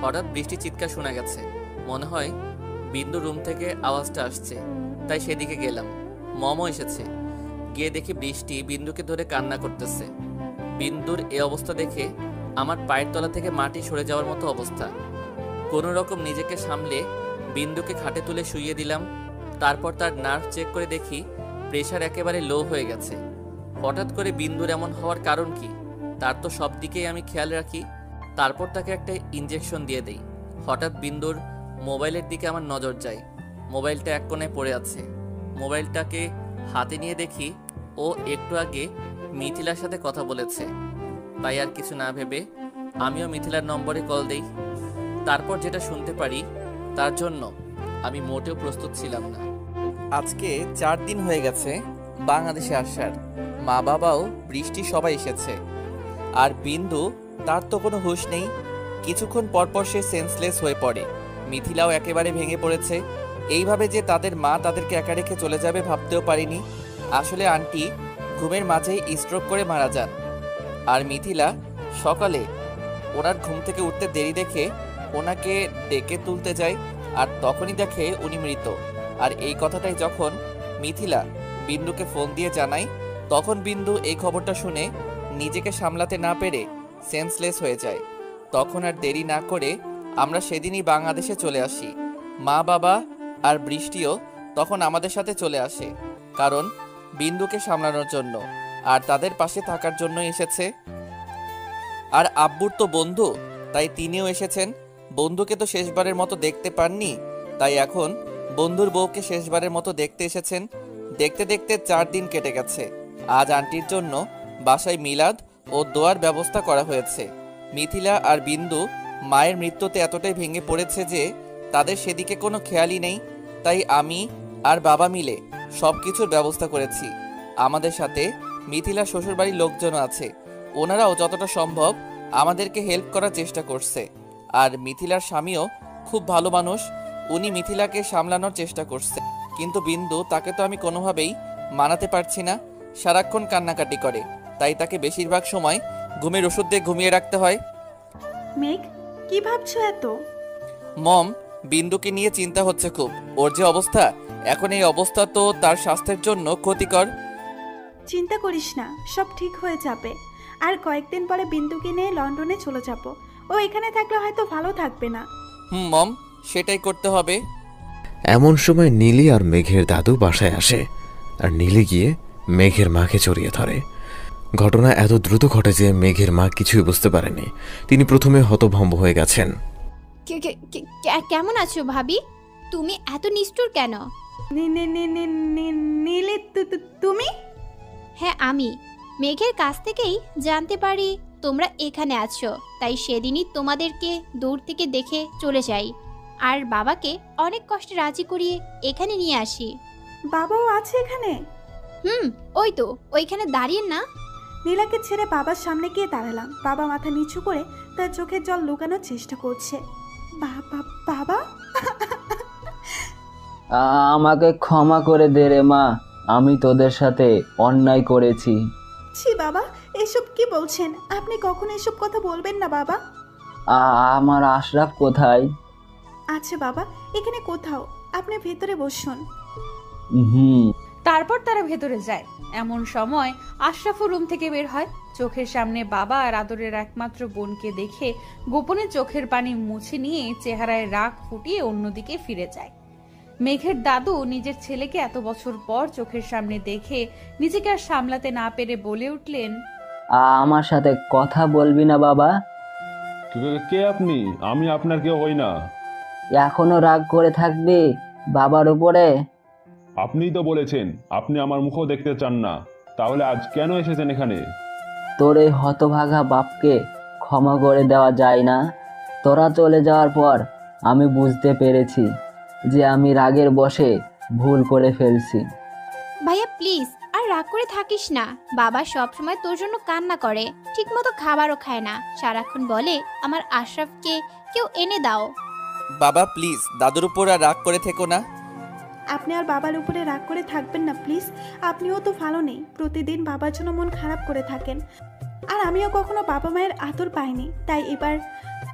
হঠাৎ বৃষ্টি চিৎকার শোনা গেছে। মনে হয় বিন্দু রুম থেকে আওয়াজটা আসছে, তাই সেদিকে গেলাম। মমও এসেছে। গিয়ে দেখি বৃষ্টি বিন্দুকে ধরে কান্না করতেছে। বিন্দুর এ অবস্থা দেখে আমার পায়ের তলা থেকে মাটি সরে যাওয়ার মতো অবস্থা। কোনো রকম নিজেকে সামলে বিন্দুকে খাটে তুলে শুইয়ে দিলাম। তারপর তার নার্ভ চেক করে দেখি প্রেশার একেবারে লো হয়ে গেছে। হঠাৎ করে বিন্দুর এমন হওয়ার কারণ কি? তার তো সব দিকেই আমি খেয়াল রাখি। তারপর তাকে একটা ইঞ্জেকশন দিয়ে দেই। হঠাৎ বিন্দুর মোবাইলের দিকে আমার নজর যায়। মোবাইলটা এক কোণে পড়ে আছে। মোবাইলটাকে হাতে নিয়ে দেখি ও একটু আগে মিথিলার সাথে কথা বলেছে। তাই আর কিছু না ভেবে আমিও মিথিলার নম্বরে কল দেই। তারপর যেটা শুনতে পারি তার জন্য আমি মোটেও প্রস্তুত ছিলাম না। আজকে 4 দিন হয়ে গেছে বাংলাদেশে আসার। মা বাবাও বৃষ্টি সবাই এসেছে। আর বিন্দু, তার তো কোনো হুঁশ নেই। কিছুক্ষণ পরপর সে সেন্সলেস হয়ে পড়ে। মিথিলাও একেবারে ভেঙে পড়েছে। এইভাবে যে তাদের মা তাদেরকে একা রেখে চলে যাবে ভাবতেও পারিনি। আসলে আন্টি ঘুমের মাঝেই স্ট্রোক করে মারা যান। আর মিথিলা সকালে ওনার ঘুম থেকে উঠতে দেরি দেখে ওনাকে ডেকে তুলতে যায়, আর তখনই দেখে উনি মৃত। আর এই কথাটাই যখন মিথিলা বিন্দুকে ফোন দিয়ে জানায়, তখন বিন্দু এই খবরটা শুনে নিজেকে সামলাতে না পেরে সেন্সলেস হয়ে যায়। তখন আর দেরি না করে আমরা সেদিনই বাংলাদেশে চলে আসি। মা বাবা আর বৃষ্টিও তখন আমাদের সাথে চলে আসে, কারণ বিন্দুকে সামলানোর জন্য আর তাদের পাশে থাকার জন্য এসেছে। আর আব্বুর তো বন্ধু, তাই তিনিও এসেছেন। বন্ধুকে তো শেষবারের মতো দেখতে পাননি, তাই এখন বন্ধুর বউকে শেষবারের মতো দেখতে এসেছেন। দেখতে দেখতে 4 দিন কেটে গেছে। আজ আন্টির জন্য বাসায় মিলাদ ও দোয়ার ব্যবস্থা করা হয়েছে। মিথিলা আর বিন্দু মায়ের মৃত্যুতে এতটাই ভেঙে পড়েছে যে তাদের সেদিকে কোনো খেয়ালই নেই। তাই আমি আর বাবা মিলে সব কিছুর ব্যবস্থা করেছি। আমাদের সাথে মিথিলার শ্বশুরবাড়ির লোকজনও আছে। ওনারাও যতটা সম্ভব আমাদেরকে হেল্প করার চেষ্টা করছে। আর মিথিলার স্বামীও খুব ভালো মানুষ। উনি মিথিলাকে সামলানোর চেষ্টা করছে, কিন্তু বিন্দু, তাকে তো আমি কোনোভাবেই মানাতে পারছি না। সারাক্ষণ কান্নাকাটি করে, তাই তাকে বেশিরভাগ সময় ঘুমের ওষুধ দিয়ে ঘুমিয়ে রাখতে হয়। মেঘ, কি ভাবছো এত? মম, বিন্দুকে নিয়ে চিন্তা হচ্ছে খুব। ওর যে অবস্থা এখন, এই অবস্থা তো তার স্বাস্থ্যের জন্য ক্ষতিকর। চিন্তা করিস না, সব ঠিক হয়ে যাবে। আর কয়েকদিন পরে বিন্দুকে নিয়ে লন্ডনে চলে যাব। ও এখানে থাকলে হয়তো ভালো থাকবে না। মম, সেটাই করতে হবে। এমন সময় নীলি আর মেঘের দাদু বাসায় আসে, আর নীলি গিয়ে মেঘের মাকে জড়িয়ে ধরে। ঘটনা এত দ্রুত ঘটে যে মেঘের মা কিছুই বুঝতে পারেনি। তিনি প্রথমে হতভম্ব হয়ে গেছেন। কেমন আছো ভাবি? তুমি এত নিষ্ঠুর কেন? নীলে, তুমি? হ্যাঁ, আমি মেঘের কাছ থেকেই জানতে পারি তোমরা এখানে আছো, তাই সেদিনই তোমাদেরকে দূর থেকে দেখে চলে যাই আর বাবাকে অনেক কষ্টে রাজি করিয়ে এখানে নিয়ে আসি। বাবাও আছে এখানে? ওই তো ওইখানে দাঁড়িয়ে না। নীলাকে ছেড়ে বাবার সামনে গিয়ে দাঁড়ালাম। বাবা মাথা নিচু করে তার চোখের জল লুকানোর চেষ্টা করছে। বাবা, আমাকে ক্ষমা করে দে রে মা, আমি তোদের সাথে অন্যায় করেছি। ছি বাবা, এসব কি বলছেন? আপনি কখনো এসব কথা বলবেন না বাবা। আমার আশরাফ কোথায়? আচ্ছা বাবা, এখানে কোথাও। আপনি ভেতরে বসুন। তারপর তারা ভেতরে যায়। এমন সময় আশরাফও রুম থেকে বের হয়। চোখের সামনে বাবা আর আদরের একমাত্র বোনকে দেখে গোপনে চোখের পানি মুছে নিয়ে চেহারায় রাগ ফুটিয়ে অন্যদিকে ফিরে যায়। মেঘের দাদু নিজের ছেলেকে এত বছর পর চোখের সামনে দেখে নিজেকে আর সামলাতে না পেরে বলে উঠলেন, আমার সাথে কথা বলবি না বাবা? কে আপনি? আমি আপনার কেউ হই না। এখনো রাগ করে থাকবি বাবার উপরে? আপনিই তো বলেছেন আপনি আমার মুখও দেখতে চান না, তাহলে আজ কেন এসেছেন এখানে? তোর এই হতভাগা বাপকে ক্ষমা করে দেওয়া যায় না? তোরা চলে যাওয়ার পর আমি বুঝতে পেরেছি যে আমি রাগের বশে ভুল করে ফেলছি। ভাইয়া প্লিজ আর রাগ করে থাকিস না। বাবা সব সময় তোর জন্য কান্না করে, ঠিকমতো খাবারও খায় না, সারাক্ষণ বলে আমার আশরাফকে কেউ এনে দাও। বাবা প্লিজ দাদুর উপর আর রাগ করে থেকো না। আপনি আর বাবার উপরে রাগ করে থাকবেন না প্লিজ। আপনিও তো ভালো নেই, প্রতিদিন বাবার জন্য মন খারাপ করে থাকেন। আর আমিও কখনো বাবা মায়ের আদর পাইনি, তাই এবার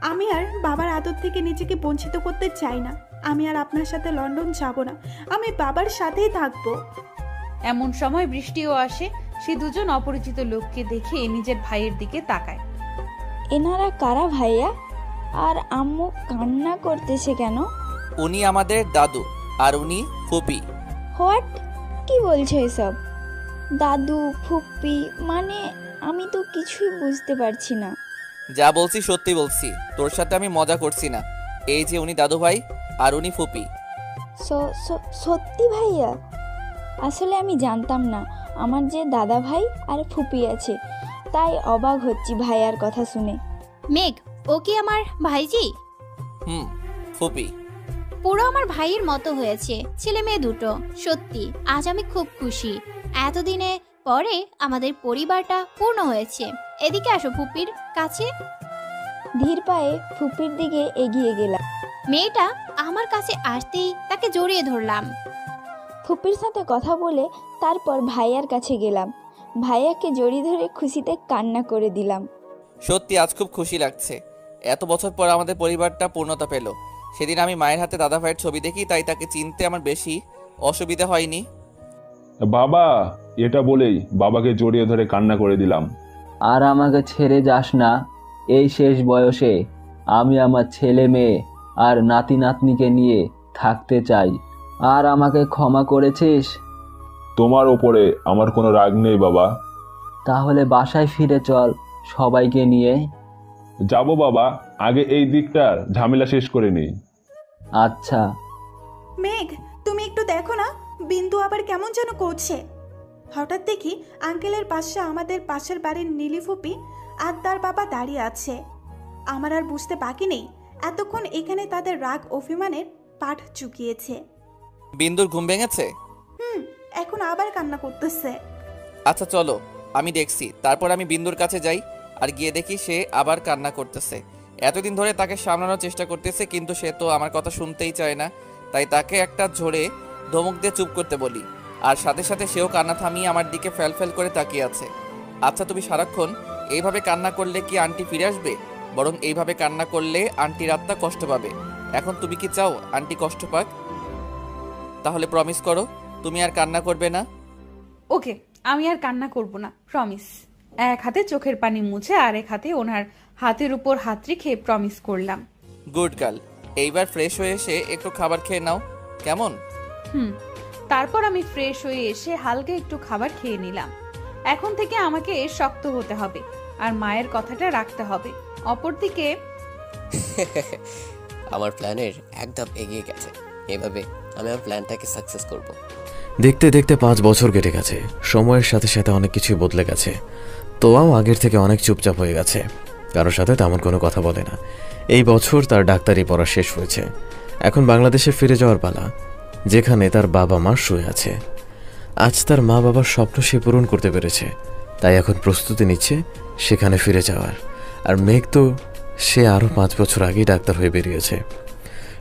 আমি আর বাবার আদর থেকে নিজেকে বঞ্চিত করতে চাই না। আমি আর আপনার সাথে লন্ডন যাব না, আমি বাবার সাথেই থাকবো। এমন সময় বৃষ্টিও আসে। সে দুজন অপরিচিত লোককে দেখে নিজের ভাইয়ের দিকে তাকায়। এনারা কারা ভাইয়া? আর আম্মু কান্না করতেছে কেন? উনি আমাদের দাদু আর উনি ফুপি। হোয়াট? কি বলছো এসব? দাদু ফুপ্পি মানে আমি তো কিছুই বুঝতে পারছি না। যা বলছি সত্যি বলছি, তোর সাথে আমি মজা করছি না। এই যে উনি দাদু ভাই আর উনি ফুপি। সত্যি ভাইয়া? আসলে আমি জানতাম না আমার যে দাদা ভাই আর ফুপি আছে, তাই অবাক হচ্ছি ভাইয়ার কথা শুনে। মেঘ, ও কি আমার ভাইজি? ফুপি। পুরো আমার ভাইয়ের মতো হয়েছে, ছেলে মেয়ে দুটো। সত্যি আজ আমি খুব খুশি। এতদিনে পরে আমাদের পরিবারটা পূর্ণ হয়েছে। এদিকে আসো ফুপির কাছে। ধীর পায়ে ফুপির দিকে এগিয়ে গেলাম। মেয়েটা আমার কাছে আসতেই তাকে জড়িয়ে ধরলাম। ফুপির সাথে কথা বলে তারপর ভাইয়ার কাছে গেলাম। ভাইয়াকে জড়িয়ে ধরে খুশিতে কান্না করে দিলাম। সত্যি আজ খুব খুশি লাগছে। এত বছর পর আমাদের পরিবারটা পূর্ণতা পেল। সেদিন আমি মায়ের হাতে দাদা ভাইয়ের ছবি দেখি, তাই তাকে চিনতে আমার বেশি অসুবিধা হয়নি। বাবা, এটা বলেই বাবাকে জড়িয়ে ধরে কান্না করে দিলাম। আর আমাকে ছেড়ে যাস না। এই শেষ বয়সে আমি আমার ছেলে মেয়ে আর নাতি নাতনিকে নিয়ে থাকতে চাই। আর আমাকে ক্ষমা করেছিস? তোমার ওপরে আমার কোনো রাগ নেই বাবা। তাহলে বাসায় ফিরে চল সবাইকে নিয়ে। যাব বাবা, আগে এই দিকটার ঝামেলা শেষ করে নিই। আচ্ছা। মেঘ, তুমি একটু দেখো না, বিন্দু আবার কেমন যেন করছে। হঠাৎ দেখি আঙ্কেলের পাশে আমাদের পাশের বাড়ির নীলি ফুপি আর তার বাবা দাঁড়িয়ে আছে। আমার আর বুঝতে বাকি নেই এতক্ষণ এখানে তাদের রাগ অভিমানের পাঠ চুকিয়েছে। বিন্দুর ঘুম ভেঙেছে? এখন আবার কান্না করতেছে। আচ্ছা চলো, আমি দেখছি। তারপর আমি বিন্দুর কাছে যাই আর গিয়ে দেখি সে আবার কান্না করতেছে। এতদিন ধরে তাকে সামলানোর চেষ্টা করতেছে, কিন্তু সে তো আমার কথা শুনতেই চায় না। তাই তাকে একটা ঝোড়ে ধমক দিয়ে চুপ করতে বলি, আর সাথে সাথে সেও কান্না থামিয়ে আমার দিকে ফ্যাল করে তাকিয়ে আছে। আচ্ছা, তুমি সারাক্ষণ এইভাবে কান্না করলে কি আন্টি ফিরে আসবে? বরং এইভাবে কান্না করলে আন্টির আত্মা কষ্ট পাবে। এখন তুমি কি চাও আন্টি কষ্ট পাক? তাহলে প্রমিস করো তুমি আর কান্না করবে না। ওকে, আমি আর কান্না করব না, প্রমিস। এক হাতে চোখের পানি মুছে আর এক হাতে ওনার হাতের উপর হাত রেখে প্রমিস করলাম। Good girl. এইবার ফ্রেশ হয়ে এসে একটু খাবার খেয়ে নাও, কেমন? তারপর আমি ফ্রেশ হয়ে এসে হালকা একটু খাবার খেয়ে নিলাম। এখন থেকে আমাকে শক্ত হতে হবে আর মায়ের কথাটা রাখতে হবে। অপরদিকে আমার প্ল্যানের একদম এগিয়ে গেছে। এভাবে আমি আমার প্ল্যানটাকে সাকসেস করব। দেখতে দেখতে 5 বছর কেটে গেছে। সময়ের সাথে সাথে অনেক কিছুই বদলে গেছে। তোয়াও আগের থেকে অনেক চুপচাপ হয়ে গেছে, কারোর সাথে তেমন কোনো কথা বলে না। এই বছর তার ডাক্তারি পড়া শেষ হয়েছে। এখন বাংলাদেশে ফিরে যাওয়ার পালা, যেখানে তার বাবা মা শুয়ে আছে। আজ তার মা বাবার স্বপ্ন সে পূরণ করতে পেরেছে, তাই এখন প্রস্তুতি নিচ্ছে সেখানে ফিরে যাওয়ার। আর মেঘ তো সে আরও 5 বছর আগেই ডাক্তার হয়ে বেরিয়েছে।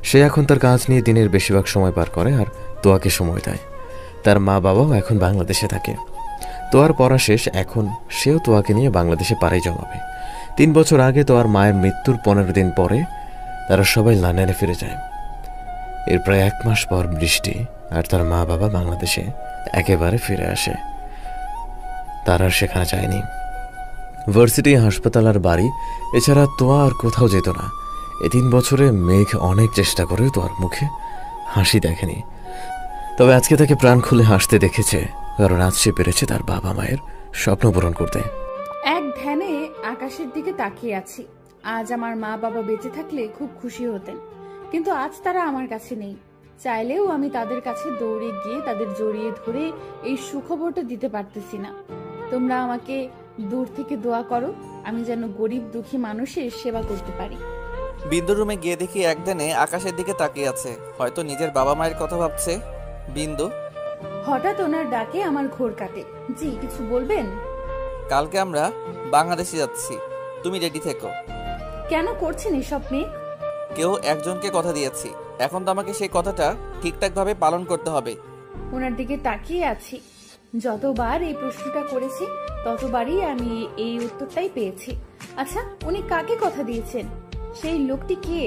সে এখন তার কাজ নিয়ে দিনের বেশিরভাগ সময় পার করে আর তোয়াকে সময় দেয়। তার মা বাবাও এখন বাংলাদেশে থাকে। তোয়ার পড়া শেষ, এখন সেও তোয়াকে নিয়ে বাংলাদেশে পাড়ি জমাবে। 3 বছর আগে তোয়ার মায়ের মৃত্যুর 15 দিন পরে তারা সবাই লন্ডনে ফিরে যায়। এর প্রায় 1 মাস পর বৃষ্টি আর তার মা বাবা বাংলাদেশে একেবারে ফিরে আসে। তারা আর সেখানে যায়নি। ভার্সিটি, হাসপাতাল আর বাড়ি এছাড়া তোয়া আর কোথাও যেত না। এই 3 বছরে মেঘ অনেক চেষ্টা করে তোয়ার মুখে হাসি দেখেনি। তবে আজকে তাকে প্রাণ খুলে হাসতে দেখেছে, কারণ আজ সে পেরেছে তার বাবা মায়ের স্বপ্ন পূরণ করতে। এক ধ্যানে আকাশের দিকে তাকিয়ে আছি। আজ আমার মা বাবা বেঁচে থাকলে খুব খুশি হতেন, কিন্তু আজ তারা আমার কাছে নেই। চাইলেও আমি তাদের কাছে দৌড়ে গিয়ে তাদের জড়িয়ে ধরে এই সুখবরটা দিতে পারতেছি না। তোমরা আমাকে দূর থেকে দোয়া করো, আমি যেন গরিব দুঃখী মানুষের সেবা করতে পারি। বিন্দুর রুমে গিয়ে দেখি একদিনে আকাশের দিকে তাকিয়ে আছে, হয়তো নিজের বাবা মায়ের কথা ভাবছে। বিন্দু, হঠাৎ ওনার ডাকে আমার ঘোর কাটে। জি, কিছু বলবেন? কালকে আমরা বাংলাদেশে যাচ্ছি, তুমি রেডি থেকো। কেন করছেন এসব মেয়ে? কেউ একজনকে কথা দিয়েছি, এখন তো আমাকে সেই কথাটা ঠিকঠাকভাবে পালন করতে হবে। ওনার দিকে তাকিয়ে আছি। যতবার এই প্রশ্নটা করেছি ততবারই আমি এই উত্তরটাই পেয়েছি। আচ্ছা, উনি কাকে কথা দিয়েছেন? সেই লোকটি কে?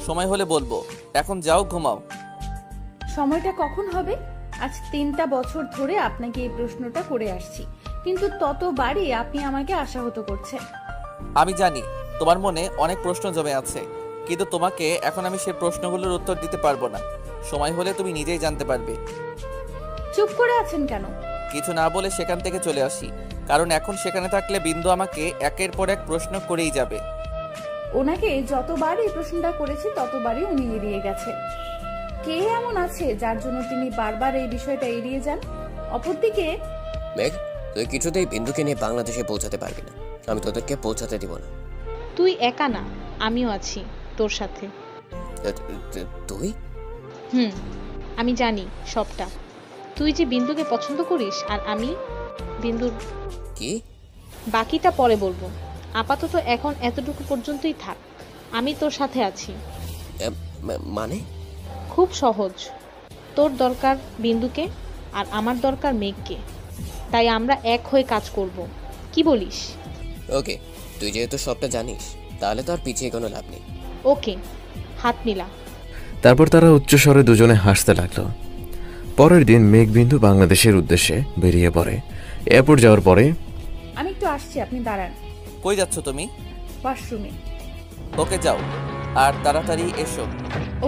সময় হলে বলবো, এখন যাও ঘুমাও। সময়টা কখন হবে? আজ 3টা বছর ধরে আপনাকে এই প্রশ্নটা করে আসছি, কিন্তু ততবারই আপনি আমাকে আশাহত করছেন। আমি জানি তোমার মনে অনেক প্রশ্ন জমে আছে, কিন্তু তোমাকে এখন আমি সেই প্রশ্নগুলোর উত্তর দিতে পারবো না। সময় হলে তুমি নিজেই জানতে পারবে। চুপ করে আছেন কেন? কিছু না বলে সেখান থেকে চলে আসি, কারণ এখন সেখানে থাকলে বিন্দু আমাকে একের পর এক প্রশ্ন করেই যাবে। ওনাকে যতবার এই প্রশ্নটা করেছি ততবারই উনি এড়িয়ে গেছে। কে এমন আছে যার জন্য তিনি বারবার এই বিষয়টা এড়িয়ে যান? অপরদিকে মেঘ, তুই কিছুতেই বিন্দুকে নিয়ে বাংলাদেশে পৌঁছাতে পারবি না। আমি তোদেরকে পৌঁছাতে দিব না। তুই একা না, আমিও আছি তোর সাথে। তুই? আমি জানি সবটা। তুই যে বিন্দুকে পছন্দ করিস আর আমি বিন্দুর। কি? বাকিটা পরে বলবো, আপাতত এখন এতটুকু পর্যন্তই থাক। আমি তোর সাথে আছি। মানে? খুব সহজ। তোর দরকার বিন্দুকে আর আমার দরকার মেঘকে, তাই আমরা এক হয়ে কাজ করব। কি বলিস? ওকে, তুই যেহেতু সবটা জানিস তাহলে তো আর পিছিয়ে কোনো লাভ নেই। ওকে, হাত মিলা। তারপর তারা উচ্চস্বরে দুজনে হাসতে লাগলো। পরের দিন মেঘ বিন্দু বাংলাদেশের উদ্দেশ্যে বেরিয়ে পড়ে। এয়ারপোর্ট যাওয়ার পরে, আমি একটু আসছি, আপনি দাঁড়ান। কই যাচ্ছ তুমি? ওয়াশরুমে। ওকে যাও, আর তাড়াতাড়ি এসো।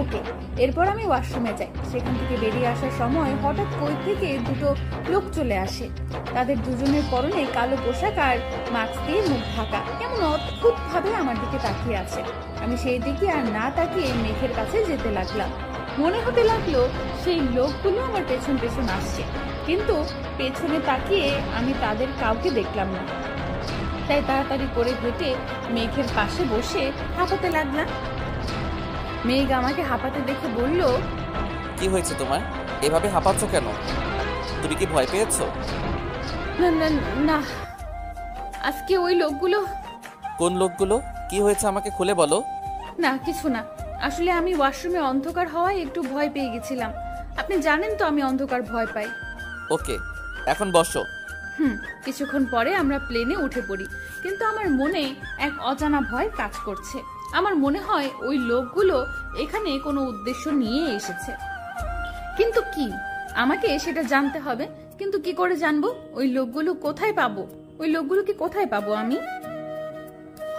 ওকে। এরপর আমি ওয়াশরুমে যাই। সেখান থেকে বেরিয়ে আসার সময় হঠাৎ কই থেকে দুটো লোক চলে আসে। তাদের দুজনের পরনে কালো পোশাক আর মাস্ক দিয়ে মুখ ঢাকা। কেমন অদ্ভুত ভাবে আমার দিকে তাকিয়ে আছে। আমি সেই দিকে আর না তাকিয়ে মেঘের কাছে যেতে লাগলাম। মনে হতে লাগলো সেই লোকগুলো আমার পেছন পেছন আসছে, কিন্তু পেছনে তাকিয়ে আমি তাদের কাউকে দেখলাম না। তাই তাড়াতাড়ি করে হেঁটে মেঘের পাশে বসে হাঁপাতে লাগলাম। মেঘ আমাকে হাঁপাতে দেখে বলল, কি হয়েছে তোমার? এভাবে হাঁপাচ্ছ কেন? তুমি কি ভয় পেয়েছো? না না না, আজকে ওই লোকগুলো। কোন লোকগুলো? কি হয়েছে আমাকে খুলে বলো। না কিছু না, আসলে আমি ওয়াশরুমে অন্ধকার হওয়ায় একটু ভয় পেয়ে গেছিলাম। আপনি জানেন তো আমি অন্ধকার ভয় পাই। ওকে, এখন বসো। কিছুক্ষণ পরে আমরা প্লেনে উঠে পড়ি, কিন্তু আমার মনে এক অজানা ভয় কাজ করছে। আমার মনে হয় ওই লোকগুলো এখানে কোনো উদ্দেশ্য নিয়ে এসেছে, কিন্তু কি আমাকে সেটা জানতে হবে। কিন্তু কি করে জানবো? ওই লোকগুলো কোথায় পাবো? ওই লোকগুলোকে কোথায় পাবো আমি?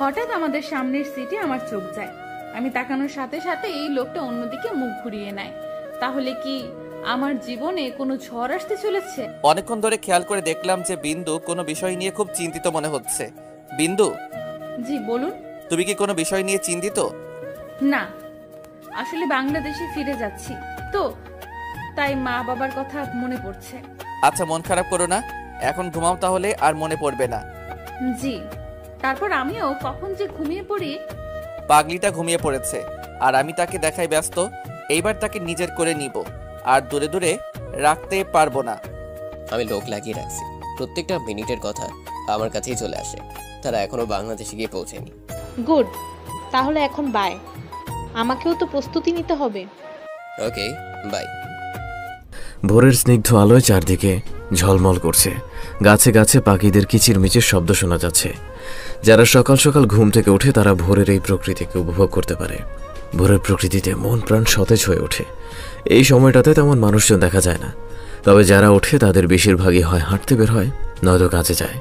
হঠাৎ আমাদের সামনের সিটে আমার চোখ যায়। আমি তাকানোর সাথে সাথে এই লোকটা অন্যদিকে মুখ ঘুরিয়ে নেয়। তাহলে কি আমার জীবনে কোনো ঝড় আসতে চলেছে? অনেকক্ষণ ধরে খেয়াল করে দেখলাম যে বিন্দু কোনো বিষয় নিয়ে খুব চিন্তিত মনে হচ্ছে। বিন্দু? জি বলুন। তুমি কি কোনো বিষয় নিয়ে চিন্তিত? না, আসলে বাংলাদেশে ফিরে যাচ্ছি তো, তাই মা বাবার কথা মনে পড়ছে। আচ্ছা, মন খারাপ করো না, এখন ঘুমাও তাহলে, আর মনে পড়বে না। জি। তারপর আমিও কখন যে ঘুমিয়ে পড়ি। পাগলিটা ঘুমিয়ে পড়েছে আর আমি তাকে দেখাই ব্যস্ত। এইবার তাকে নিজের করে নিব, আর দূরে দূরে রাখতে পারবো না। আমি লোক লাগিয়ে রাখছি, প্রত্যেকটা মিনিটের কথা আমার কাছেই চলে আসে। তারা এখনো বাংলাদেশে গিয়ে পৌঁছেনি। গুড, তাহলে এখন বাই। আমাকেও তো প্রস্তুতি নিতে হবে। ওকে, বাই। ভোরের স্নিগ্ধ আলোয় চারদিকে ঝলমল করছে। গাছে গাছে পাখিদের কিচিরমিচির শব্দ শোনা যাচ্ছে। যারা সকাল সকাল ঘুম থেকে ওঠে তারা ভোরের এই প্রকৃতিকে উপভোগ করতে পারে। ভোরের প্রকৃতিতে মন প্রাণ সতেজ হয়ে ওঠে। এই সময়টাতে তেমন মানুষজন দেখা যায় না, তবে যারা ওঠে তাদের বেশিরভাগই হয় হাঁটতে বের হয়, নয়তো কাজে যায়।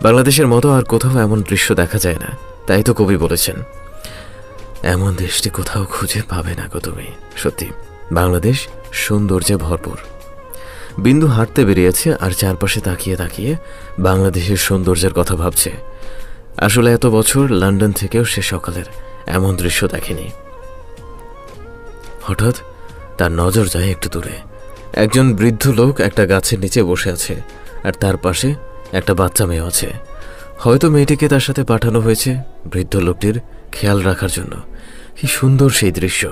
বাংলাদেশের মতো আর কোথাও এমন দৃশ্য দেখা যায় না, তাই তো কবি বলেছেন, এমন দেশটি কোথাও খুঁজে পাবে না গো তুমি। সত্যি বাংলাদেশ সৌন্দর্যে ভরপুর। বিন্দু হাঁটতে বেরিয়েছে আর চারপাশে তাকিয়ে তাকিয়ে বাংলাদেশের সৌন্দর্যের কথা ভাবছে। আসলে এত বছর লন্ডন থেকেও সে সকালের এমন দৃশ্য দেখেনি। হঠাৎ তার নজর যায় একটু দূরে। একজন বৃদ্ধ লোক একটা গাছের নিচে বসে আছে, আর তার পাশে একটা বাচ্চা মেয়ে আছে। হয়তো মেয়েটিকে তার সাথে পাঠানো হয়েছে বৃদ্ধ লোকটির খেয়াল রাখার জন্য। কি সুন্দর সেই দৃশ্য!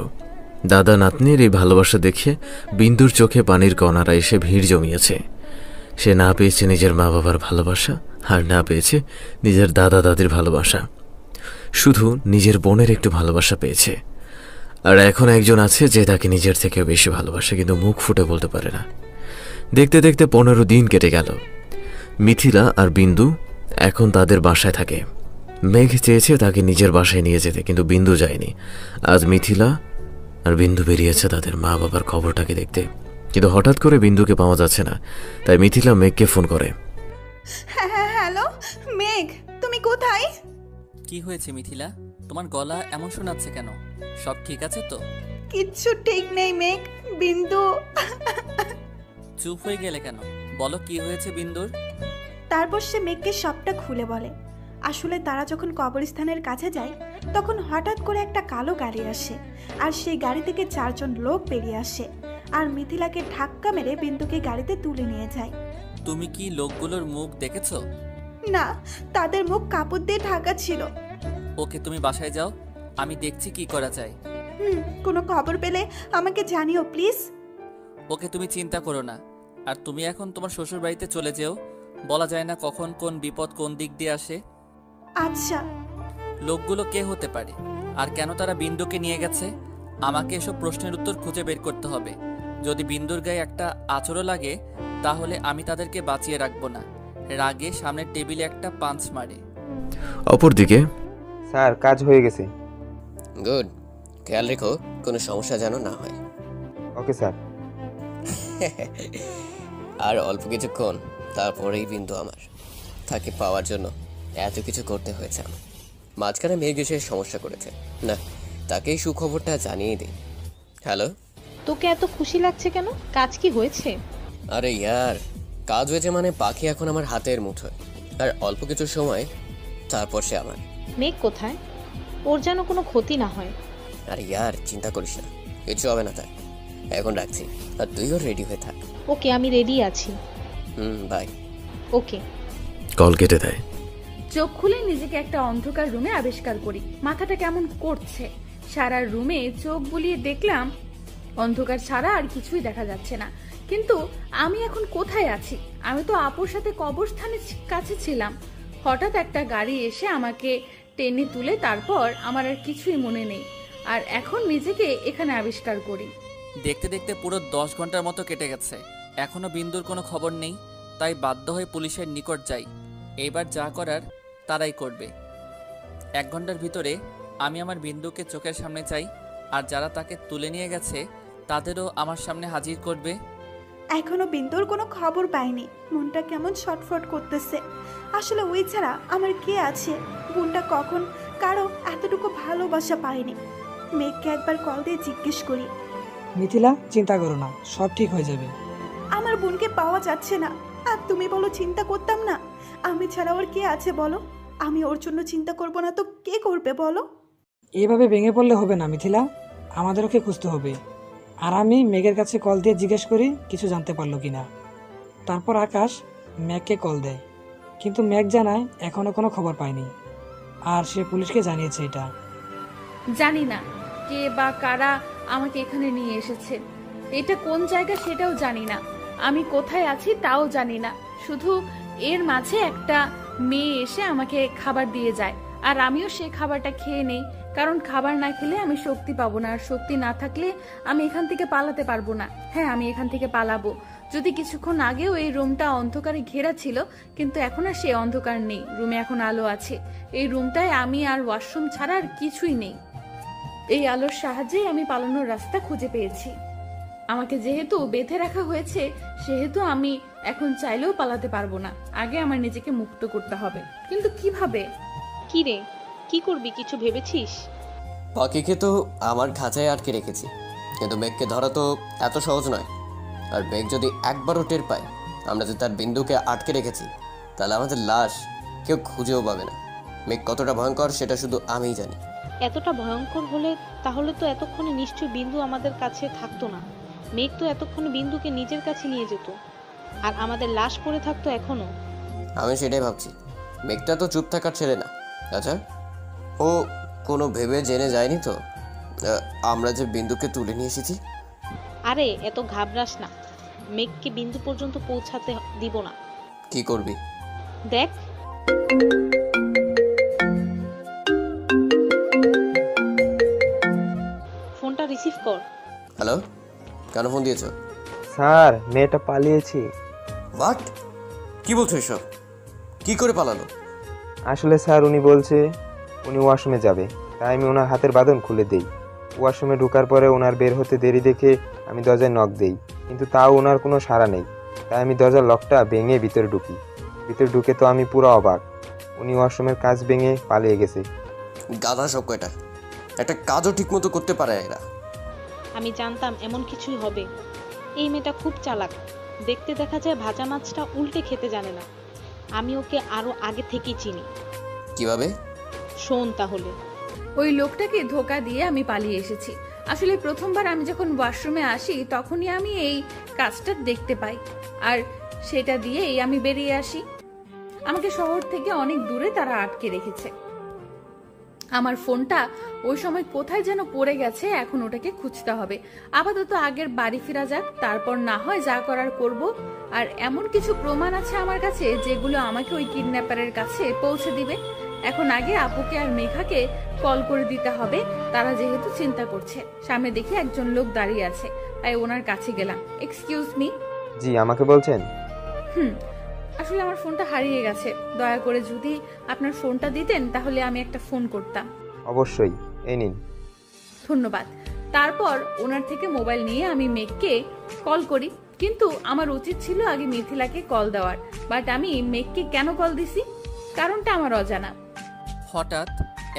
দাদা নাতনির এই ভালোবাসা দেখে বিন্দুর চোখে পানির কণারা এসে ভিড় জমিয়েছে। সে না পেয়েছে নিজের মা বাবার ভালোবাসা, আর না পেয়েছে নিজের দাদা দাদির ভালোবাসা, শুধু নিজের বোনের একটু ভালোবাসা পেয়েছে। আর এখন একজন আছে যে তাকে নিজের থেকে বেশি ভালোবাসে, কিন্তু মুখ ফুটে বলতে পারে না। দেখতে দেখতে 15 দিন কেটে গেল। মিথিলা আর বিন্দু এখন তাদের বাসায় থাকে। মেঘ চেয়েছে তাকে নিজের বাসায় নিয়ে যেতে, কিন্তু বিন্দু যায়নি। আজ মিথিলা আর বিন্দু বেরিয়েছে তাদের মা বাবার খবরটাকে দেখতে, কিন্তু হঠাৎ করে বিন্দুকে পাওয়া যাচ্ছে না। তাই মিথিলা মেঘকে ফোন করে। হ্যাঁ হ্যাঁ, হ্যালো মেঘ, তুমি কোথায়? কি হয়েছে মিথিলা, তোমার গলা এমন শোনাচ্ছে কেন? সব ঠিক আছে তো? কিচ্ছু ঠিক নেই মেঘ, বিন্দু। চুপ হয়ে গেলে কেন? বলো কি হয়েছে বিন্দুর। তারপর সে মেঘকে সবটা খুলে বলে। আসলে তারা যখন কবরস্থানের কাছে যায় তখন হঠাৎ করে একটা কালো গাড়ি আসে, আর সেই গাড়ি থেকে 4 জন লোক বেরিয়ে আসে আর মিথিলাকে ধাক্কা মেরে বিন্দুকে গাড়িতে তুলে নিয়ে যায়। তুমি কি লোকগুলোর মুখ দেখেছো? না, তাদের মুখ কাপড় দিয়ে ঢাকা ছিল। ওকে, তুমি বাসায় যাও, আমি দেখছি কি করা যায়। কোনো খবর পেলে আমাকে জানিও প্লিজ। ওকে, তুমি চিন্তা করো না। আর তুমি এখন তোমার শ্বশুর বাড়িতে চলে যেও, বলা যায় না কখন কোন বিপদ কোন দিক দিয়ে আসে। আচ্ছা। লোকগুলো কে হতে পারে আর কেন তারা বিন্দুকে নিয়ে গেছে? আমাকে এসব প্রশ্নের উত্তর খুঁজে বের করতে হবে। যদি বিন্দুর গায়ে একটা আঁচড়ও লাগে তাহলে আমি তাদেরকে বাঁচিয়ে রাখবো না। রাগে সামনের টেবিলে একটা পাঞ্চ মারে। অপরদিকে, স্যার কাজ হয়ে গেছে। গুড, খেয়াল রেখো কোনো সমস্যা যেন না হয়। Okay sir. আর অল্প কিছুক্ষণ তারপরেই বিন্দু আমার। তাকে পাওয়ার জন্য এত কিছু করতে হয়েছে আমার। মাঝখানে মেঘ এসে সমস্যা করেছে না, তাকেই সুখবরটা জানিয়ে দিই। হ্যালো, তোকে এত খুশি লাগছে কেন? কাজ কি হয়েছে? আরে ইয়ার, কাজ হয়েছে মানে পাখি এখন আমার হাতের মুঠোয়। আর অল্প কিছু সময় তারপর সে আমার। মেঘ কোথায়? ওর যেন কোনো ক্ষতি না হয়। আরে ইয়ার, চিন্তা করিস না, কিছু হবে না তার। এখন রাখছি, আর তুইও রেডি হয়ে থাক। ওকে, আমি রেডি আছি। বাই। ওকে। কল কেটে দেয়। চোখ খুলে নিজেকে একটা অন্ধকার রুমে আবিষ্কার করি। মাথাটা কেমন করছে। সারা রুমে চোখ বুলিয়ে দেখলাম অন্ধকার ছাড়া আর কিছুই দেখা যাচ্ছে না। কিন্তু আমি এখন কোথায় আছি? আমি তো আপুর সাথে কবরস্থানের কাছে ছিলাম। হঠাৎ একটা গাড়ি এসে আমাকে টেনে তুলে, তারপর আমার আর কিছুই মনে নেই। আর এখন নিজেকে এখানে আবিষ্কার করি। দেখতে দেখতে পুরো 10 ঘন্টার মতো কেটে গেছে, এখনো বিন্দুর কোনো খবর নেই। তাই বাধ্য হয়ে পুলিশের নিকট যাই। এইবার যা করার তারাই করবে। 1 ঘন্টার ভিতরে আমি আমার বিন্দুকে চোখের সামনে চাই, আর যারা তাকে তুলে নিয়ে গেছে তাদেরও আমার সামনে হাজির করবে। এখনো বিন্দুর কোনো খবর পাইনি। মনটা কেমন ছটফট করতেছে। আসলে ওই ছাড়া আমার কে আছে? বোনটা কখন কারো এতটুকু ভালোবাসা পায়নি। মেঘকে একবার কল দিয়ে জিজ্ঞেস করি। মিথিলা, চিন্তা করো না, সব ঠিক হয়ে যাবে। আমার বোনকে পাওয়া যাচ্ছে না, আর তুমি বলো চিন্তা করতাম না? আমি ছাড়া ওর কে আছে বলো? আমি ওর জন্য চিন্তা করব না তো কে করবে বলো? এইভাবে ভেঙে পড়লে হবে না মিথিলা, আমাদের ওকে খুঁজতে হবে। আর আমি মেঘের কাছে কল দিয়ে জিজ্ঞেস করি কিছু জানতে পারলো কিনা। তারপর আকাশ মেঘকে কল দেয়, কিন্তু মেঘ জানায় এখনো কোনো খবর পায়নি, আর সে পুলিশকে জানিয়েছে এটা। জানি না কে বা কারা আমাকে এখানে নিয়ে এসেছে। এটা কোন জায়গা সেটাও জানি না। আমি কোথায় আছি তাও জানি না। শুধু এর মাঝে একটা মেয়ে এসে আমাকে খাবার দিয়ে যায়, আর আমিও সেই খাবারটা খেয়ে নেই। কারণ খাবার না খেলে আমি শক্তি পাবো না, আর শক্তি না থাকলে আমি এখান থেকে পালাতে পারবো না। হ্যাঁ, আমি এখান থেকে পালাবো। যদি কিছুক্ষণ আগেও এই রুমটা অন্ধকারে ঘেরা ছিল, কিন্তু এখন আর সে অন্ধকার নেই। রুমে এখন আলো আছে। এই রুমটায় আমি আর ওয়াশরুম ছাড়া আর কিছুই নেই। এই আলোর সাহায্যে আমি পালানোর রাস্তা খুঁজে পেয়েছি। আমাকে যেহেতু বেঁধে রাখা হয়েছে, সেহেতু আমি এখন চাইলেও পালাতে পারবো না। আগে আমার নিজেকে মুক্ত করতে হবে, কিন্তু কিভাবে? কি রে, কি করবি? কিছু ভেবেছিস? পাখিকে তো আমার খাঁচায় আটকে রেখেছি, কিন্তু মেঘকে ধরা তো এত সহজ নয়। আর মেঘ যদি একবারও টের পায় আমরা যে তার বিন্দুকে আটকে রেখেছি, তাহলে আমাদের লাশ কেউ খুঁজেও পাবে না। মেঘ কতটা ভয়ঙ্কর সেটা শুধু আমিই জানি। এতটা ভয়ঙ্কর হলে তাহলে তো এতক্ষণে নিশ্চয়ই বিন্দু আমাদের কাছে থাকতো না। মেঘ তো এতক্ষণে বিন্দুকে নিজের কাছে নিয়ে যেত, আর আমাদের লাশ পড়ে থাকতো এখনো। আমি সেটাই ভাবছি। মেঘটা তো চুপ থাকার ছেলে না। আচ্ছা, ও কোনো ভেবে জেনে যায়নি তো আমরা যে বিন্দুকে তুলে নিয়ে এসেছি? আরে এত ঘাবড়াস না, মেঘকে বিন্দু পর্যন্ত পৌঁছাতে দিব না। কি করবি? দেখ। ফোনটা রিসিভ কর। হ্যালো, কেন ফোন দিয়েছো? স্যার, মেয়েটা পালিয়েছি। হোয়াট? কি বলছো এসব? কি করে পালালো? আসলে স্যার উনি বলছে উনি ওয়াশরুমে যাবে, তাই আমি ওনার হাতের বাঁধন খুলে দেই। ওয়াশরুমে ঢোকার পরে ওনার বের হতে দেরি দেখে আমি দরজায় নক দেই, কিন্তু তাও ওনার কোনো সাড়া নেই। তাই আমি দরজার লকটা ভেঙে ভিতরে ঢুকি। ভিতরে ঢুকে তো আমি পুরো অবাক, উনি ওয়াশরুমের কাজ ভেঙে পালিয়ে গেছে। গাধা সব কয়টা, একটা কাজও ঠিকমতো করতে পারে এরা। আমি জানতাম এমন কিছুই হবে। এই মেয়েটা খুব চালাক। দেখতে দেখা যায় ভাজা মাছটা উল্টে খেতে জানে না। আমি ওকে আরো আগে থেকেই চিনি। কিভাবে? শোন তাহলে। ওই লোকটাকে ধোকা দিয়ে আমি পালিয়ে এসেছি। আসলে প্রথমবার আমি যখন ওয়াশরুমে আসি তখনই আমি এই কাজটা দেখতে পাই, আর সেটা দিয়েই আমি বেরিয়ে আসি। আমাকে শহর থেকে অনেক দূরে তারা আটকে রেখেছে। আমার ফোনটা ওই সময় কোথায় যেন পড়ে গেছে, এখন ওটাকে খুঁজতে হবে। আপাতত আগের বাড়ি ফেরা যাক, তারপর না হয় যা করার করব। আর এমন কিছু প্রমাণ আছে আমার কাছে যেগুলো আমাকে ওই কিডন্যাপারের কাছে পৌঁছে দিবে। এখন আগে আপুকে আর মেঘাকে কল করে দিতে হবে, তারা যেহেতু চিন্তা করছে। সামনে দেখি একজন লোক দাঁড়িয়ে আছে, তাই ওনার কাছে গেলাম। Excuse me. জি, আমাকে বলছেন? আসলে আমার ফোনটা হারিয়ে গেছে, দয়া করে যদি আপনার ফোনটা দিতেন তাহলে আমি একটা ফোন করতাম। অবশ্যই, এই নিন। ধন্যবাদ। তারপর ওনার থেকে মোবাইল নিয়ে আমি মেঘকে কল করি, কিন্তু আমার উচিত ছিল আগে মিথিলাকে কল দেওয়ার। বাট আমি মেঘকে কেন কল দিছি কারণটা আমার অজানা। হঠাৎ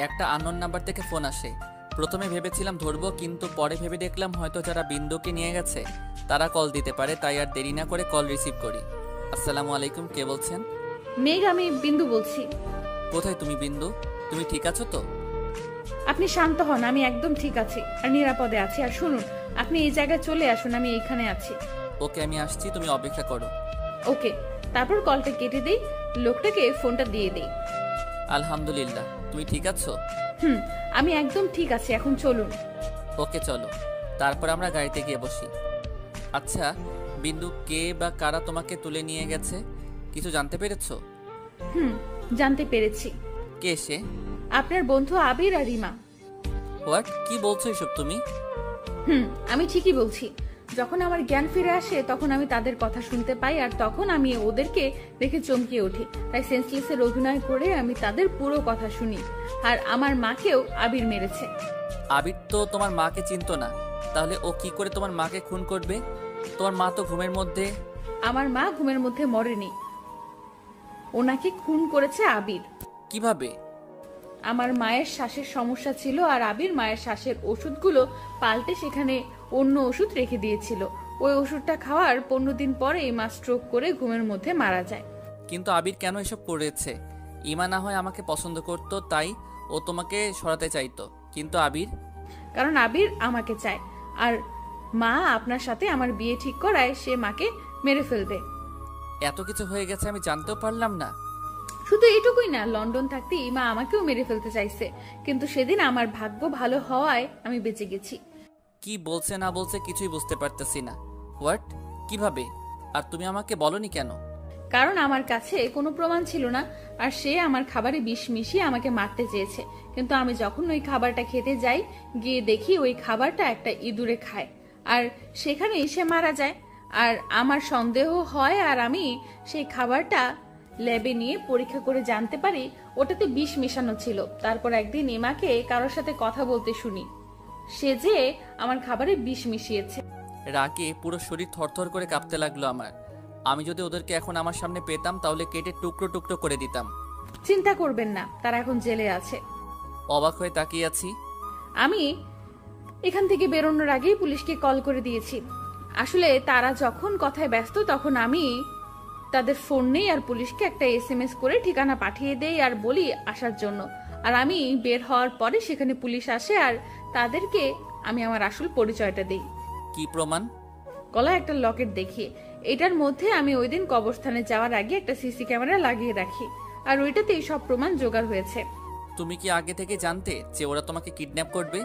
একটা আননোন নাম্বার থেকে ফোন আসে। প্রথমে ভেবেছিলাম ধরবো, কিন্তু পরে ভেবে দেখলাম হয়তো যারা বিন্দুকে নিয়ে গেছে তারা কল দিতে পারে, তাই আর দেরি না করে কল রিসিভ করি। আসসালামু আলাইকুম, কে বলছেন? মেঘ, আমি বিন্দু বলছি। কোথায় তুমি বিন্দু? তুমি ঠিক আছো তো? আপনি শান্ত হন, আমি একদম ঠিক আছি আর নিরাপদে আছি। আর শুনুন, আপনি এই জায়গায় চলে আসুন, আমি এইখানে আছি। ওকে, আমি আসছি, তুমি অপেক্ষা করো। ওকে। তারপর কলটা কেটে দেই, লোকটাকে ফোনটা দিয়ে দেই। আলহামদুলিল্লাহ, তুমি ঠিক আছো? আমি একদম ঠিক আছি, এখন চলুন। ওকে চলো। তারপর আমরা গাড়িতে গিয়ে বসি। আচ্ছা বিন্দু, কে বা কারা তোমাকে তুলে নিয়ে গেছে কিছু জানতে পেরেছো? জানতে পেরেছি। কে সে? আপনার বন্ধু আবির আর রিমা। হোয়াট? কি বলছো এসব তুমি? আমি ঠিকই বলছি। যখন আমার জ্ঞান ফিরে আসে তখন আমি তাদের কথা শুনতে পাই, আর তখন আমি ওদেরকে দেখে চমকে উঠি। তাই সেন্সলেসের অভিনয় করে আমি তাদের পুরো কথা শুনি। আর আমার মাকেও আবির মেরেছে। আবির তো তোমার মাকে চিনতো না, তাহলে ও কি করে তোমার মাকে খুন করবে? তোমার মা তো ঘুমের মধ্যে। আমার মা ঘুমের মধ্যে মরেনি, ওনাকে খুন করেছে আবির। কিভাবে? আমার মায়ের শ্বাসের সমস্যা ছিল, আর আবির মায়ের শ্বাসের ওষুধগুলো পাল্টে সেখানে অন্য ওষুধ রেখে দিয়েছিল। ওই ওষুধটা খাওয়ার 15 দিন পরেই মা স্ট্রোক করে ঘুমের মধ্যে মারা যায়। কিন্তু আবির কেন এসব করেছে? ইমা না হয় আমাকে পছন্দ করতো, তাই ও তোমাকে সরাতে চাইতো, কিন্তু আবির? কারণ আবির আমাকে চায়, আর মা আপনার সাথে আমার বিয়ে ঠিক করায় সে মাকে মেরে ফেলবে। এত কিছু হয়ে গেছে আমি জানতেও পারলাম না। শুধু এটুকুই না, লন্ডন থাকতে মা আমাকেও মেরে ফেলতে চাইছে, কিন্তু সেদিন আমার ভাগ্য ভালো হওয়ায় আমি বেঁচে গেছি। কি বলছে না বলছে কিছুই বুঝতে পারতেছি না। হোয়াট? কিভাবে? আর তুমি আমাকে বলনি কেন? কারণ আমার কাছে কোনো প্রমাণ ছিল না, আর সে আমার খাবারে বিষ মিশিয়ে আমাকে মারতে চেয়েছে। কিন্তু আমি যখন ওই খাবারটা খেতে যাই, গিয়ে দেখি ওই খাবারটা একটা ইঁদুরে খায়, আর সেখানেই সে মারা যায়। আর আমার সন্দেহ হয়, আর আমি সেই খাবারটা ল্যাবে নিয়ে পরীক্ষা করে জানতে পারি ওটাতে বিষ মেশানো ছিল। তারপর একদিন ইমাকে কারোর সাথে কথা বলতে শুনি, সে যে আমার খাবারে বিষ মিশিয়েছে। রাগে পুরো শরীর থরথর করে কাঁপতে লাগলো আমার। আমি যদি ওদেরকে এখন আমার সামনে পেতাম তাহলে কেটে টুকরো টুকরো করে দিতাম। চিন্তা করবেন না, তারা এখন জেলে আছে। অবাক হয়ে তাকিয়ে আছি। আমি এখান থেকে বেরোনোর আগেই পুলিশকে কল করে দিয়েছি। আসলে তারা যখন কথায় ব্যস্ত তখন আমি তাদের ফোন নেই, আর পুলিশকে একটা SMS করে ঠিকানা পাঠিয়ে দেই আর বলি আসার জন্য। আর আমি বের হওয়ার পরে সেখানে পুলিশ আসে, আর তাদেরকে আমি আমার আসল পরিচয়টা দেই। কি প্রমাণ? গলায় একটা লকেট দেখিয়ে। এটার মধ্যে আমি ওই দিন কবরস্থানে যাওয়ার আগে একটা সিসি ক্যামেরা লাগিয়ে রাখি, আর ওইটাতেই সব প্রমাণ জোগাড় হয়েছে। তুমি কি আগে থেকে জানতে যে ওরা তোমাকে কিডন্যাপ করবে?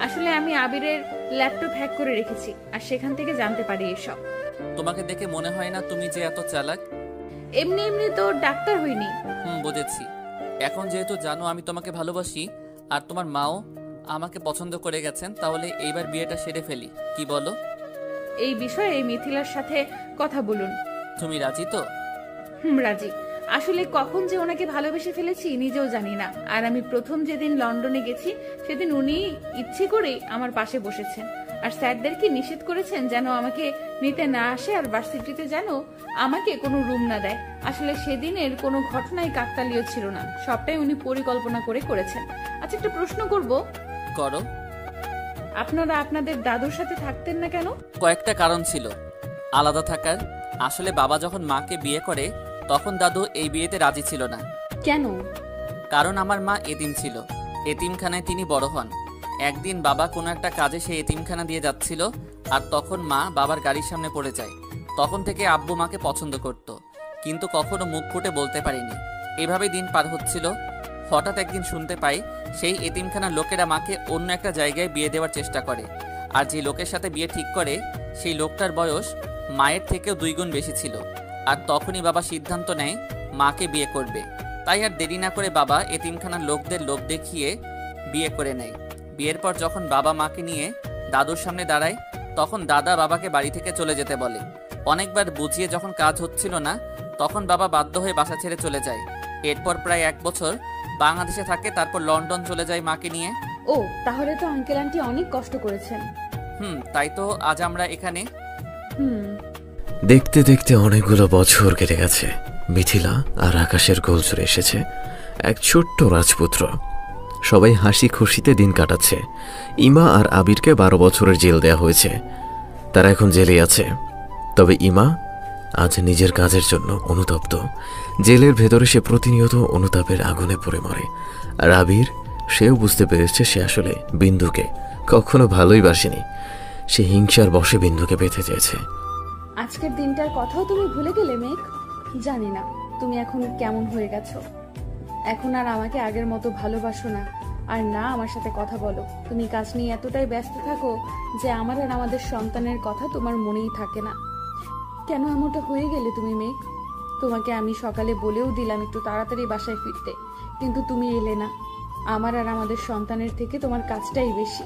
আসলে আমি আবিরের ল্যাপটপ হ্যাক করে রেখেছি, আর সেখান থেকে জানতে পারি এসব। তোমাকে দেখে মনে হয় না তুমি যে এত চালাক। এমনি এমনি তো ডাক্তার হইনি। বুঝেছি। এখন যেহেতু জানো আমি তোমাকে ভালোবাসি আর তোমার মাও আমাকে পছন্দ করে গেছেন, তাহলে এইবার বিয়েটা সেরে ফেলি, কি বলো? এই বিষয়ে মিথিলার সাথে কথা বলুন। তুমি রাজি তো? রাজি। আসলে কখন যে ওনাকে ভালোবেসে ফেলেছি নিজেও জানি না। আর আমি প্রথম যেদিন লন্ডনে গেছি সেদিন উনি ইচ্ছে করে আমার পাশে বসেছেন আর স্যারদেরকে নিষেধ করেছেন যেন আমাকে নিতে না আসে আর ভার্সিটিতে যেন আমাকে কোনো রুম না দেয়। আসলে সেদিনের কোনো ঘটনাই কাকতালীয় ছিল না, সবটাই উনি পরিকল্পনা করে করেছেন। আচ্ছা, একটা প্রশ্ন করব। করো। আপনারা আপনাদের দাদুর সাথে থাকতেন না কেন? কয়েকটা কারণ ছিল আলাদা থাকার। আসলে বাবা যখন মাকে বিয়ে করে তখন দাদু এই বিয়েতে রাজি ছিল না। কেন? কারণ আমার মা এতিম ছিল, এতিমখানায় তিনি বড় হন। একদিন বাবা কোনো একটা কাজে সেই এতিমখানা দিয়ে যাচ্ছিল আর তখন মা বাবার গাড়ির সামনে পড়ে যায়। তখন থেকে আব্বু মাকে পছন্দ করত, কিন্তু কখনো মুখ ফুটে বলতে পারিনি। এভাবেই দিন পার হচ্ছিল। হঠাৎ একদিন শুনতে পাই সেই এতিমখানার লোকেরা মাকে অন্য একটা জায়গায় বিয়ে দেওয়ার চেষ্টা করে, আর যে লোকের সাথে বিয়ে ঠিক করে সেই লোকটার বয়স মায়ের থেকেও 2 গুণ বেশি ছিল। আর তখনই বাবা সিদ্ধান্ত নেয় মাকে বিয়ে করবে। তাই আর দেরি না করে বাবা এতিমখানার লোকদের লোভ দেখিয়ে বিয়ে করে নেয়। বিয়ের পর যখন বাবা মাকে নিয়ে দাদুর সামনে দাঁড়ায় তখন দাদা বাবাকে বাড়ি থেকে চলে যেতে বলে। অনেকবার বুঝিয়ে যখন কাজ হচ্ছিল না তখন বাবা বাধ্য হয়ে বাসা ছেড়ে চলে যায়। এরপর প্রায় 1 বছর বাংলাদেশে থাকে, তারপর লন্ডন চলে যায় মাকে নিয়ে। ও, তাহলে তো আঙ্কেল আন্টি অনেক কষ্ট করেছেন। তাই তো আজ আমরা এখানে। দেখতে দেখতে অনেকগুলো বছর কেটে গেছে। মিথিলা আর আকাশের গোলচরে এসেছে এক ছোট্ট রাজপুত্র। সবাই হাসি খুশিতে দিন কাটাচ্ছে। ইমা আর আবিরকে 12 বছরের জেল দেয়া হয়েছে, তারা এখন জেলে আছে। তবে ইমা আজ নিজের কাজের জন্য অনুতপ্ত। জেলের ভেতরে সে প্রতিনিয়ত অনুতাপের আগুনে পড়ে মরে। আর আবির, সেও বুঝতে পেরেছে সে আসলে বিন্দুকে কখনো ভালোই বাসেনি। সে হিংসার বশে বিন্দুকে পেতে চেয়েছে। আজকের দিনটার কথাও তুমি ভুলে গেলে মেঘ? জানি না তুমি এখন কেমন হয়ে গেছো। এখন আর আমাকে আগের মতো ভালোবাসো না, আর না আমার সাথে কথা বলো। তুমি কাজ নিয়ে এতটাই ব্যস্ত থাকো যে আমার আর আমাদের সন্তানের কথা তোমার মনেই থাকে না। কেন এমনটা হয়ে গেলে তুমি মেঘ? তোমাকে আমি সকালে বলেও দিলাম একটু তাড়াতাড়ি বাসায় ফিরতে, কিন্তু তুমি এলে না। আমার আর আমাদের সন্তানের থেকে তোমার কাজটাই বেশি।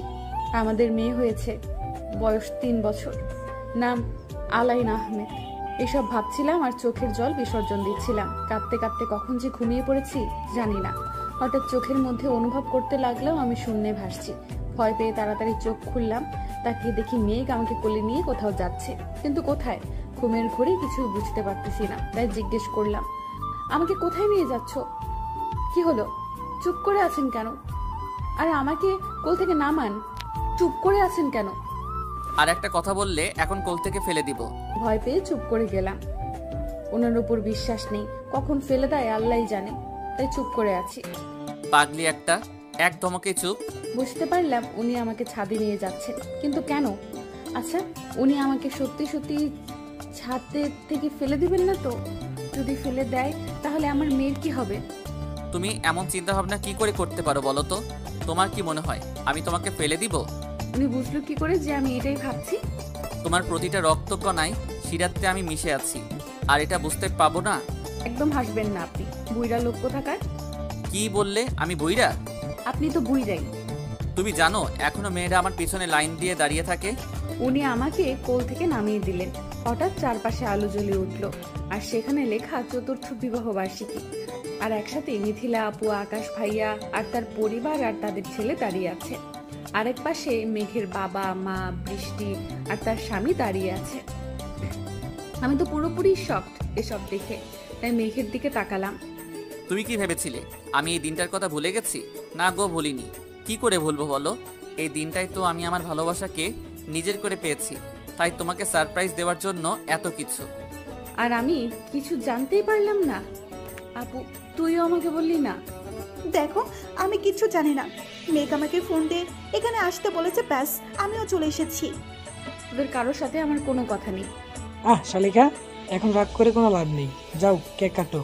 আমাদের মেয়ে হয়েছে, বয়স 3 বছর, নাম আলাইন আহমেদ। এসব ভাবছিলাম আর চোখের জল বিসর্জন দিচ্ছিলাম। কাঁদতে কাঁদতে কখন যে ঘুমিয়ে পড়েছি জানি না। হঠাৎ চোখের মধ্যে অনুভব করতে লাগলাম আমি শূন্যে ভাসছি। ভয় পেয়ে তাড়াতাড়ি চোখ খুললাম, তাকিয়ে দেখি মেঘ আমাকে কোলে নিয়ে কোথাও যাচ্ছে, কিন্তু কোথায়? ঘুমের ঘোরে কিছু বুঝতে পারতেছি না, তাই জিজ্ঞেস করলাম, আমাকে কোথায় নিয়ে যাচ্ছ? কি হলো? চুপ করে আছেন কেন? আর আমাকে কোল থেকে নামান। চুপ করে আছেন কেন? আর একটা কথা বললে এখন কোল থেকে ফেলে দিব। ভয় পেয়ে চুপ করে গেলাম। ওনার উপর বিশ্বাস নেই, কখন ফেলে দেয় আল্লাহই জানে, তাই চুপ করে আছি। পাগলি একটা, এক ধমকে চুপ। বুঝতে পারলাম উনি আমাকে ছাদে নিয়ে যাচ্ছেন, কিন্তু কেন? আচ্ছা, উনি আমাকে সত্যি সত্যি ছাদে থেকে ফেলে দিবেন না তো? যদি ফেলে দেয় তাহলে আমার মেয়ের কি হবে? তুমি এমন চিন্তা ভাবনা কি করে করতে পারো বলো তো? তোমার কি মনে হয় আমি তোমাকে ফেলে দিব? উনি বুঝলো কি করে যে আমি এটাই ভাবছি? তোমার প্রতিটা রক্তকণায় শিরাতে আমি মিশে আছি, আর এটা বুঝতে পাবো না? একদম হাসবেন না আপনি, বুইড়া লোক কোথাকার। কি বললে? আমি বুইড়া? আপনি তো বুইড়াই। তুমি জানো এখনো মেয়েরা আমার পিছনে লাইন দিয়ে দাঁড়িয়ে থাকে। উনি আমাকে কোল থেকে নামিয়ে দিলেন। হঠাৎ চারপাশে আলো জ্বলে উঠলো, আর সেখানে লেখা 4র্থ বিবাহ বার্ষিকী। আর একসাথে মিথিলা আপু, আকাশ ভাইয়া আর তার পরিবার আর তাদের ছেলে দাঁড়িয়ে আছে। আরেক পাশে মেঘের বাবা, মা, বৃষ্টি আর তার স্বামী দাঁড়িয়ে আছে। আমি তো পুরোপুরি শকড এসব দেখে, তাই মেঘের দিকে তাকালাম। তুমি কি ভেবেছিলে আমি এই দিনটার কথা ভুলে গেছি? না গো, ভুলিনি। কি করে ভুলবো বলো? এই দিনটাই তো আমি আমার ভালোবাসাকে নিজের করে পেয়েছি, তাই তোমাকে সারপ্রাইজ দেওয়ার জন্য এত কিছু। আর আমি কিছু জানতেই পারলাম না। আপু, তুইও আমাকে বললি না? দেখো, আমি কিচ্ছু জানি না। মেঘ আমাকে ফোন দিয়ে এখানে আসতে বলেছে, ব্যাস আমিও চলে এসেছি। তোদের কারোর সাথে আমার কোনো কথা নেই। শালিকা, এখন রাগ করে কোনো লাভ নেই, যাও কেক কাটো।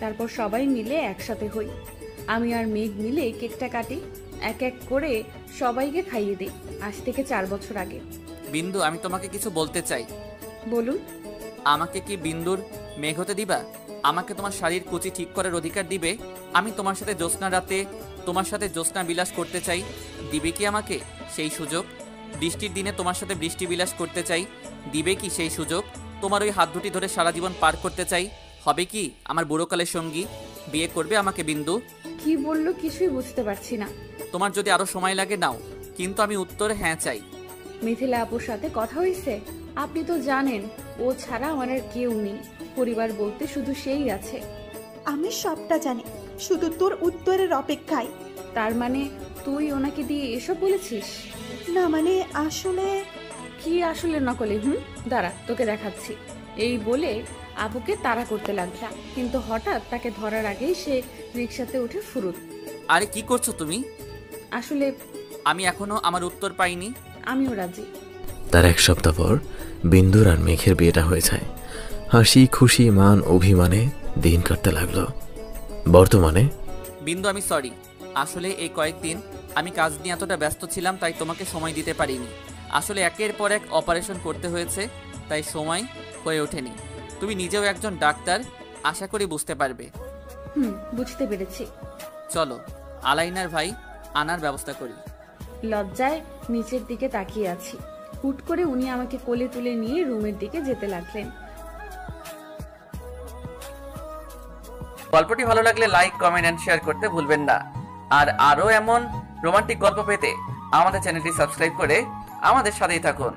তারপর সবাই মিলে একসাথে হই। আমি আর মেঘ মিলে কেকটা কাটি, এক এক করে সবাইকে খাইয়ে দিই। আজ থেকে 4 বছর আগে। বিন্দু, আমি তোমাকে কিছু বলতে চাই। বলুন। আমাকে কি বিন্দুর মেঘ হতে দিবা? আমাকে তোমার শাড়ির কুচি ঠিক করার অধিকার দিবে? আমি তোমার সাথে জ্যোৎস্না রাতে তোমার সাথে জ্যোৎস্না বিলাস করতে চাই, দিবে কি আমাকে সেই সুযোগ? বৃষ্টির দিনে তোমার সাথে বৃষ্টি বিলাস করতে চাই, দিবে কি সেই সুযোগ? তোমার ওই হাত দুটি ধরে সারা জীবন পার করতে চাই, হবে কি আমার বুড়োকালের সঙ্গী? বিয়ে করবে আমাকে বিন্দু? কি বললো কিছুই বুঝতে পারছি না। তোমার যদি আরো সময় লাগে নাও, কিন্তু আমি উত্তরে হ্যাঁ চাই। মিথিলা আপুর সাথে কথা হয়েছে? আপনি তো জানেন ও ছাড়া আমার আর কেউ নেই, পরিবার বলতে শুধু সেই আছে। আমি সবটা জানি, শুধু তোর উত্তরের অপেক্ষায়। তার মানে তুই ওনাকে দিয়ে এসব বলেছিস? না মানে আসলে কি আসলে নকলে? দাঁড়া তোকে দেখাচ্ছি। এই বলে আপুকে তাড়া করতে লাগলা, কিন্তু হঠাৎ তাকে ধরার আগেই সে রিক্সাতে উঠে ফুরুত। আরে কি করছো তুমি? আসলে আমি এখনো আমার উত্তর পাইনি। আমিও রাজি। তার এক সপ্তাহ পর বিন্দুর আর মেঘের বিয়েটা হয়ে যায়। হাসি খুশি মান অভিমানে দিন কাটতে লাগলো। বর্তমানে বিন্দু আমি সরি, আসলে এই কয়েকদিন আমি কাজ নিয়ে এতটা ব্যস্ত ছিলাম, তাই তোমাকে সময় দিতে পারিনি। আসলে একের পর এক অপারেশন করতে হয়েছে, তাই সময় হয়ে ওঠেনি। তুমি নিজেও একজন ডাক্তার, আশা করি বুঝতে পারবে। বুঝতে পেরেছি। চলো আলাইনার ভাই আনার ব্যবস্থা করি। লজ্জায় নিচের দিকে তাকিয়ে আছি। হুট করে উনি আমাকে কোলে তুলে নিয়ে রুমের দিকে যেতে লাগলেন। গল্পটি ভালো লাগলে লাইক, কমেন্ট এন্ড শেয়ার করতে ভুলবেন না। আর আরো এমন রোমান্টিক গল্প পেতে আমাদের চ্যানেলটি সাবস্ক্রাইব করে আমাদের সাথেই থাকুন।